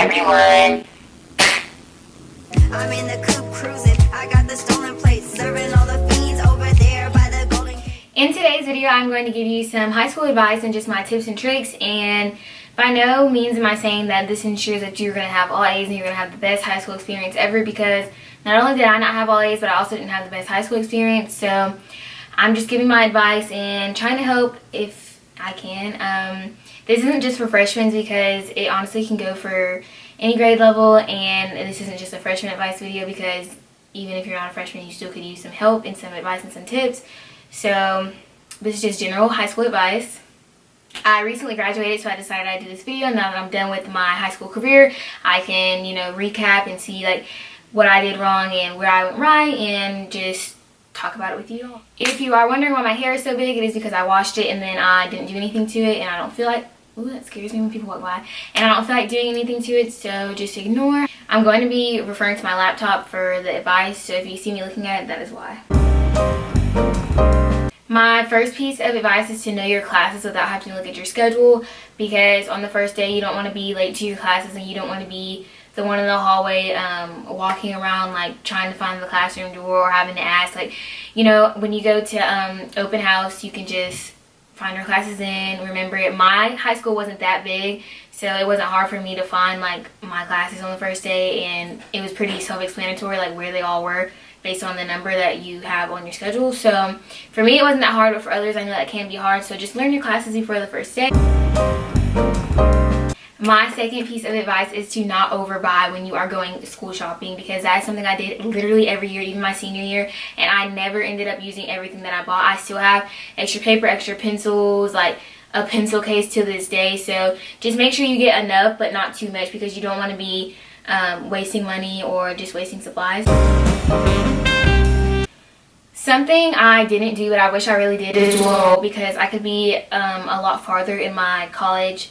everyone. I'm in the coupe cruising. I got the stolen plates, serving all the fiends over there by the Golden Gate. In today's video, I'm going to give you some high school advice and just my tips and tricks. And by no means am I saying that this ensures that you're going to have all A's and you're going to have the best high school experience ever, because not only did I not have all A's, but I also didn't have the best high school experience. So I'm just giving my advice and trying to help if I can. This isn't just for freshmen, because it honestly can go for any grade level, and this isn't just a freshman advice video, because even if you're not a freshman, you still could use some help and some advice and some tips. So this is just general high school advice. I recently graduated, so I decided I'd do this video. Now that I'm done with my high school career, I can, recap and see like what I did wrong and where I went right, and just talk about it with you all. If you are wondering why my hair is so big, it is because I washed it and then I didn't do anything to it, and I don't feel like, ooh, that scares me when people walk by, and I don't feel like doing anything to it, so just ignore. I'm going to be referring to my laptop for the advice, so if you see me looking at it, that is why. My first piece of advice is to know your classes without having to look at your schedule, because on the first day you don't want to be late to your classes, and you don't want to be the one in the hallway walking around like trying to find the classroom door, or having to ask, like, when you go to open house, you can just find your classes in, remember it. My high school wasn't that big, so it wasn't hard for me to find like my classes on the first day, and it was pretty self-explanatory like where they all were based on the number that you have on your schedule. So for me it wasn't that hard, but for others I know that can be hard, so just learn your classes before the first day. My second piece of advice is to not overbuy when you are going school shopping, because that is something I did literally every year, even my senior year, and I never ended up using everything that I bought. I still have extra paper, extra pencils, like a pencil case to this day. So just make sure you get enough, but not too much, because you don't want to be wasting money or just wasting supplies. Something I didn't do but I wish I really did is dual enroll, because I could be a lot farther in my college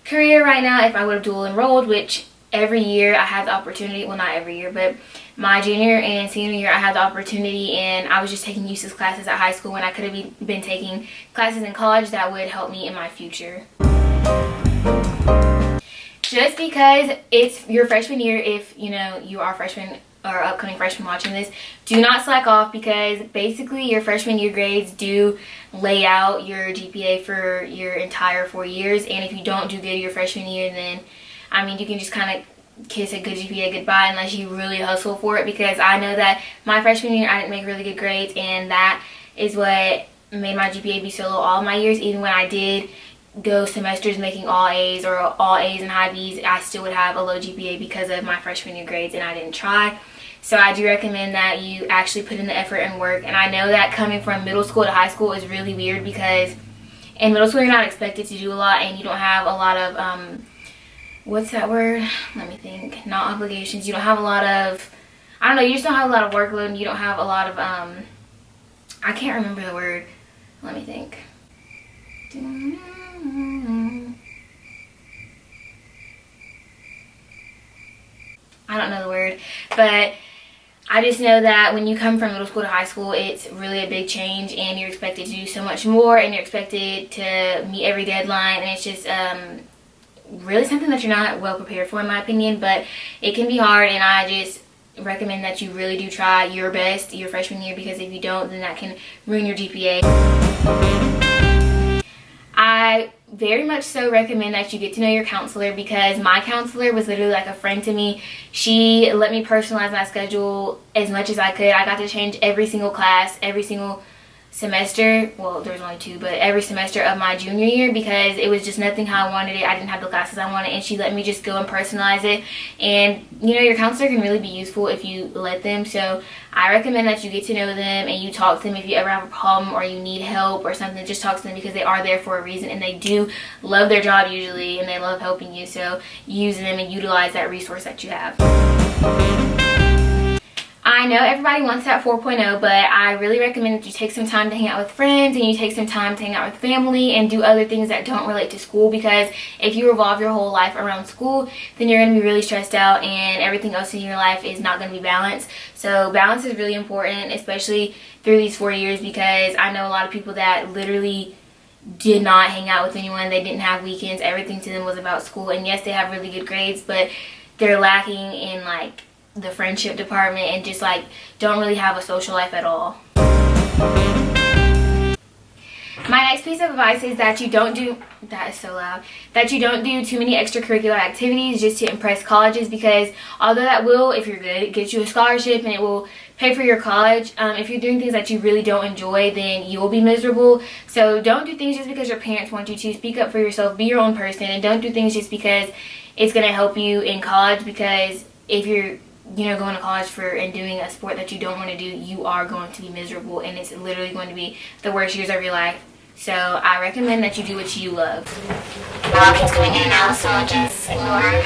career right now if I would have dual enrolled, which every year I had the opportunity, well, not every year, but my junior and senior year I had the opportunity, and I was just taking useless classes at high school when I could have been taking classes in college that would help me in my future. Just because it's your freshman year, if you are a freshman or upcoming freshman watching this, do not slack off, because basically your freshman year grades do lay out your GPA for your entire 4 years, and if you don't do good your freshman year, then you can just kind of kiss a good GPA goodbye unless you really hustle for it, because I know that my freshman year I didn't make really good grades, and that is what made my GPA be so low all my years. Even when I did go semesters making all A's or all A's and high B's, I still would have a low GPA because of my freshman year grades, and I didn't try. So I do recommend that you actually put in the effort and work. And I know that coming from middle school to high school is really weird, because in middle school you're not expected to do a lot, and you don't have a lot of what's that word? Let me think. Not obligations. You don't have a lot of, I don't know, you just don't have a lot of workload, and you don't have a lot of I can't remember the word. Let me think. I don't know the word, but I just know that when you come from middle school to high school, it's really a big change, and you're expected to do so much more, and you're expected to meet every deadline, and it's just really something that you're not well prepared for, in my opinion. But it can be hard, and I just recommend that you really do try your best your freshman year, because if you don't, then that can ruin your GPA. I very much so recommend that you get to know your counselor, because my counselor was literally like a friend to me. She let me personalize my schedule as much as I could. I got to change every single class, every single semester. Well, there was only 2, but every semester of my junior year, because it was just nothing how I wanted it. I didn't have the classes I wanted, and she let me just go and personalize it. And your counselor can really be useful if you let them. So I recommend that you get to know them and you talk to them if you ever have a problem or you need help or something. Just talk to them, because they are there for a reason, and they do love their job usually, and they love helping you. So use them and utilize that resource that you have. I know everybody wants that 4.0, but I really recommend that you take some time to hang out with friends, and you take some time to hang out with family and do other things that don't relate to school, because if you revolve your whole life around school, then you're going to be really stressed out, and everything else in your life is not going to be balanced. So balance is really important, especially through these 4 years, because I know a lot of people that literally did not hang out with anyone. They didn't have weekends. Everything to them was about school, and yes, they have really good grades, but they're lacking in like the friendship department and just like don't really have a social life at all. My next piece of advice is that you don't do, that is so loud, that you don't do too many extracurricular activities just to impress colleges, because although that will, if you're good, get you a scholarship and it will pay for your college, if you're doing things that you really don't enjoy, then you will be miserable. So don't do things just because your parents want you to. Speak up for yourself, be your own person, and don't do things just because it's going to help you in college, because if you're going to college for and doing a sport that you don't want to do, you are going to be miserable and it's literally going to be the worst years of your life. So I recommend that you do what you love. Walking's going in and out, so I'll just ignore.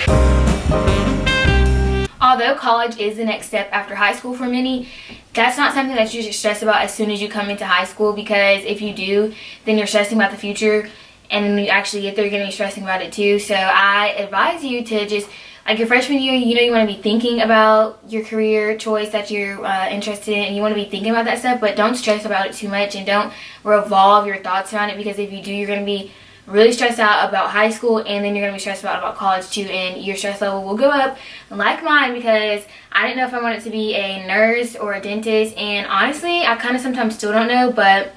Although college is the next step after high school for many, that's not something that you should stress about as soon as you come into high school, because if you do, then you're stressing about the future, and then when you actually get there, you're going to be stressing about it too. So I advise you to just, like your freshman year, you want to be thinking about your career choice that you're interested in, and you want to be thinking about that stuff, but don't stress about it too much and don't revolve your thoughts around it, because if you do, you're going to be really stressed out about high school, and then you're going to be stressed out about college too, and your stress level will go up like mine, because I didn't know if I wanted to be a nurse or a dentist, and honestly, I kind of sometimes still don't know, but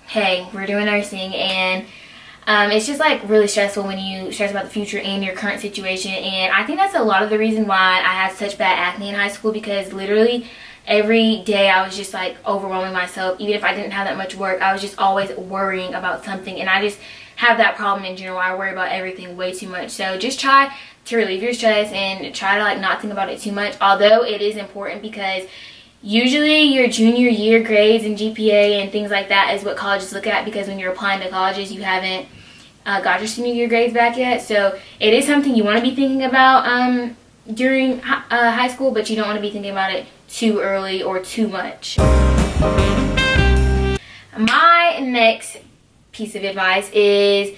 hey, we're doing nursing, and it's just like really stressful when you stress about the future and your current situation. And I think that's a lot of the reason why I had such bad acne in high school, because literally every day I was just like overwhelming myself. Even if I didn't have that much work, I was just always worrying about something, and I just have that problem in general. I worry about everything way too much. So just try to relieve your stress and try to like not think about it too much, although it is important, because usually your junior year grades and GPA and things like that is what colleges look at, because when you're applying to colleges, you haven't got your senior year grades back yet. So it is something you want to be thinking about during high school, but you don't want to be thinking about it too early or too much. My next piece of advice is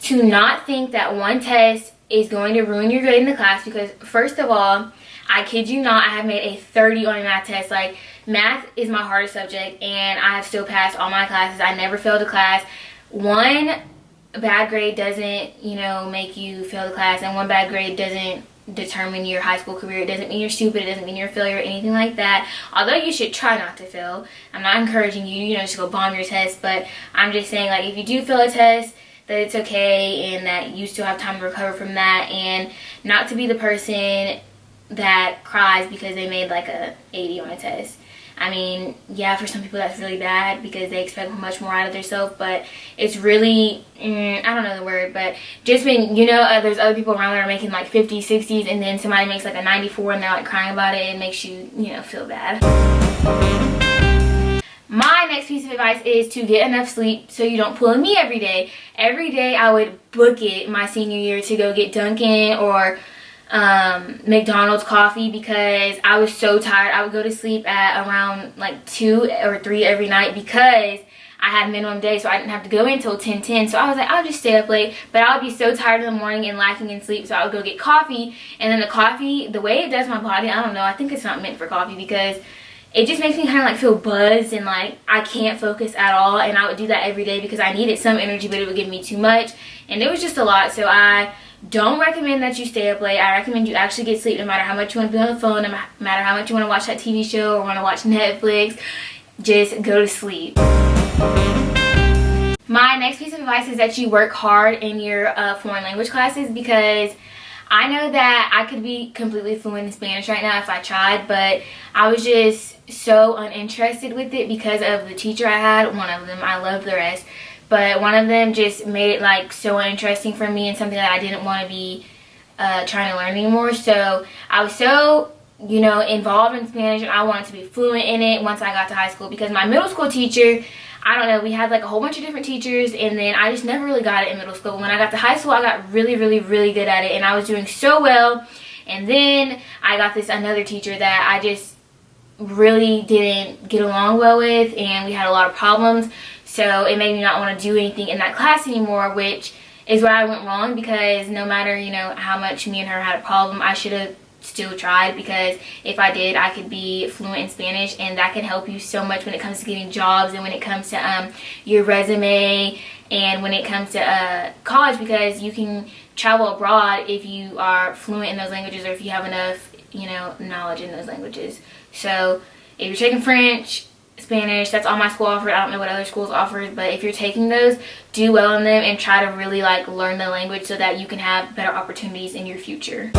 to not think that one test is going to ruin your grade in the class, because first of all, I kid you not, I have made a 30 on a math test. Like, math is my hardest subject, and I have still passed all my classes. I never failed a class. One bad grade doesn't, make you fail the class, and one bad grade doesn't determine your high school career. It doesn't mean you're stupid. It doesn't mean you're a failure or anything like that. Although you should try not to fail. I'm not encouraging you, just go bomb your test, but I'm just saying, like, if you do fail a test, that it's okay and that you still have time to recover from that, and not to be the person that cries because they made like a 80 on a test. I mean, yeah, for some people that's really bad because they expect much more out of themselves, but it's really, I don't know the word, but just when, there's other people around that are making like 50s, 60s, and then somebody makes like a 94 and they're like crying about it, it makes you, feel bad. My next piece of advice is to get enough sleep so you don't pull a me every day. Every day I would book it my senior year to go get Dunkin' or McDonald's coffee, because I was so tired. I would go to sleep at around like 2 or 3 every night, because I had minimum day, so I didn't have to go in until 10:10. So I was like, I'll just stay up late, but I would be so tired in the morning and lacking in sleep, so I would go get coffee, and then the coffee, the way it does my body, I don't know, I think it's not meant for coffee, because it just makes me kind of like feel buzzed and like I can't focus at all, and I would do that every day because I needed some energy, but it would give me too much, and it was just a lot. So I don't recommend that you stay up late. I recommend you actually get sleep, no matter how much you want to be on the phone, no matter how much you want to watch that TV show or want to watch Netflix. Just go to sleep. My next piece of advice is that you work hard in your foreign language classes, because I know that I could be completely fluent in Spanish right now if I tried, but I was just so uninterested with it because of the teacher I had. One of them, I love the rest, but one of them just made it like so uninteresting for me and something that I didn't want to be trying to learn anymore. So I was so, involved in Spanish, and I wanted to be fluent in it once I got to high school, because my middle school teacher, I don't know, we had like a whole bunch of different teachers, and then I just never really got it in middle school. When I got to high school, I got really, really, really good at it, and I was doing so well. And then I got this another teacher that I just really didn't get along well with, and we had a lot of problems. So it made me not want to do anything in that class anymore, which is where I went wrong, because no matter, how much me and her had a problem, I should have still tried, because if I did, I could be fluent in Spanish, and that can help you so much when it comes to getting jobs, and when it comes to your resume, and when it comes to college, because you can travel abroad if you are fluent in those languages or if you have enough, you know, knowledge in those languages. So if you're taking French, Spanish, that's all my school offered. I don't know what other schools offer, but if you're taking those, do well in them and try to really like learn the language so that you can have better opportunities in your future.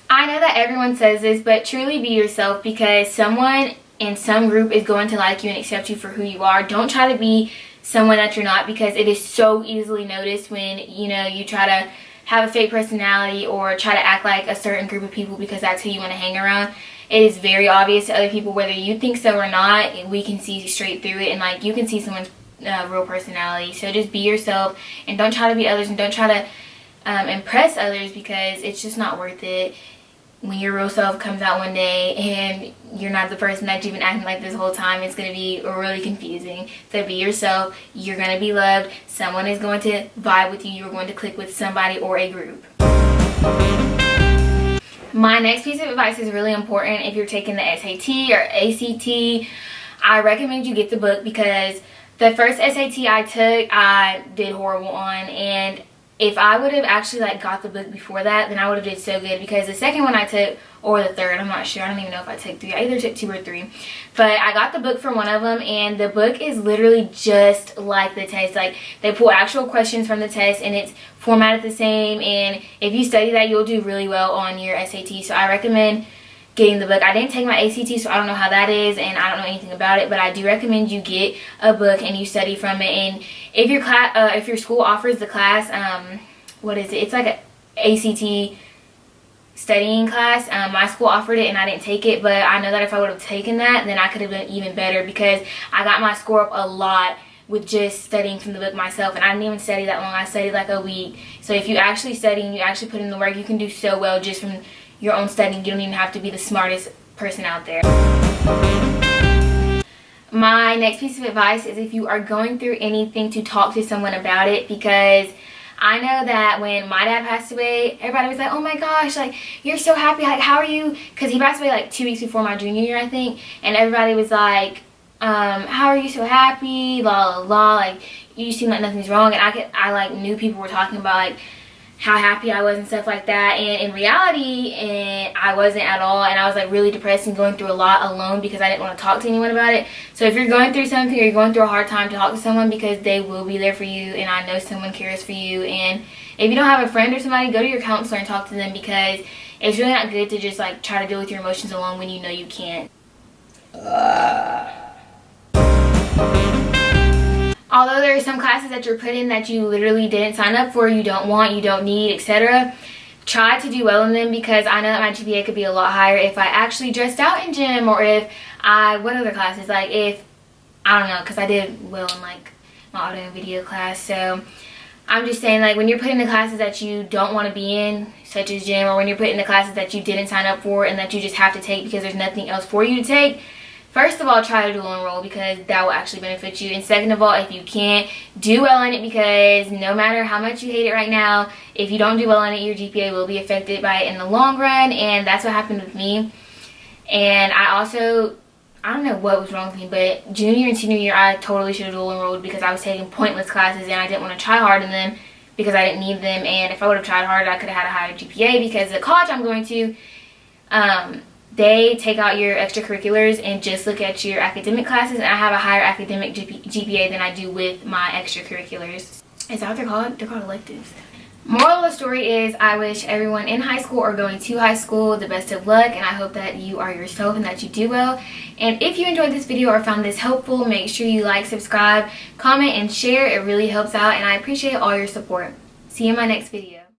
I know that everyone says this, but truly be yourself, because someone in some group is going to like you and accept you for who you are. Don't try to be someone that you're not, because it is so easily noticed when, you know, you try to have a fake personality or try to act like a certain group of people because that's who you want to hang around. It is very obvious to other people, whether you think so or not. We can see straight through it, and like you can see someone's real personality. So just be yourself and don't try to be others, and don't try to impress others, because it's just not worth it. When your real self comes out one day and you're not the person that you've been acting like this whole time, it's going to be really confusing. So be yourself. You're going to be loved. Someone is going to vibe with you. You're going to click with somebody or a group. My next piece of advice is really important. If you're taking the SAT or ACT, I recommend you get the book, because the first SAT I took, I did horrible on, and if I would have actually like got the book before that, then I would have did so good, because the second one I took, or the third, I'm not sure, I don't even know if I took 3, I either took 2 or 3, but I got the book for one of them, and the book is literally just like the test. Like, they pull actual questions from the test and it's formatted the same, and if you study that, you'll do really well on your SAT. So I recommend getting the book. I didn't take my ACT, so I don't know how that is, and I don't know anything about it, but I do recommend you get a book and you study from it. And if your if your school offers the class, what is it? It's like an ACT studying class. My school offered it and I didn't take it, but I know that if I would have taken that, then I could have been even better, because I got my score up a lot with just studying from the book myself, and I didn't even study that long. I studied like a week. So if you actually study and you actually put in the work, you can do so well just from your own studying. You don't even have to be the smartest person out there. My next piece of advice is, if you are going through anything, to talk to someone about it, because I know that when my dad passed away, everybody was like, oh my gosh, like, you're so happy, like, how are you? Because he passed away like 2 weeks before my junior year, I think, and everybody was like, how are you so happy, la la la, like, you seem like nothing's wrong. And I like knew people were talking about like how happy I was and stuff like that, and in reality, I wasn't at all, and I was like really depressed and going through a lot alone because I didn't want to talk to anyone about it. So if you're going through something or you're going through a hard time, to talk to someone, because they will be there for you, and I know someone cares for you. And if you don't have a friend or somebody, go to your counselor and talk to them, because it's really not good to just like try to deal with your emotions alone when you know you can't. Although there are some classes that you're put in that you literally didn't sign up for, you don't want, you don't need, etc., try to do well in them, because I know that my GPA could be a lot higher if I actually dressed out in gym, or if what other classes, like if, I don't know, because I did well in like my audio and video class. So I'm just saying, like, when you're put into classes that you don't want to be in, such as gym, or when you're put into classes that you didn't sign up for and that you just have to take because there's nothing else for you to take, first of all, try to dual enroll, because that will actually benefit you. And second of all, if you can't, do well in it, because no matter how much you hate it right now, if you don't do well in it, your GPA will be affected by it in the long run. And that's what happened with me. And I don't know what was wrong with me, but junior and senior year, I totally should have dual enrolled, because I was taking pointless classes and I didn't want to try hard in them because I didn't need them. And if I would have tried harder, I could have had a higher GPA, because the college I'm going to, they take out your extracurriculars and just look at your academic classes, and I have a higher academic GPA than I do with my extracurriculars. Is that what they're called? They're called electives. Moral of the story is, I wish everyone in high school or going to high school the best of luck, and I hope that you are yourself and that you do well. And if you enjoyed this video or found this helpful, make sure you like, subscribe, comment, and share. It really helps out, and I appreciate all your support. See you in my next video.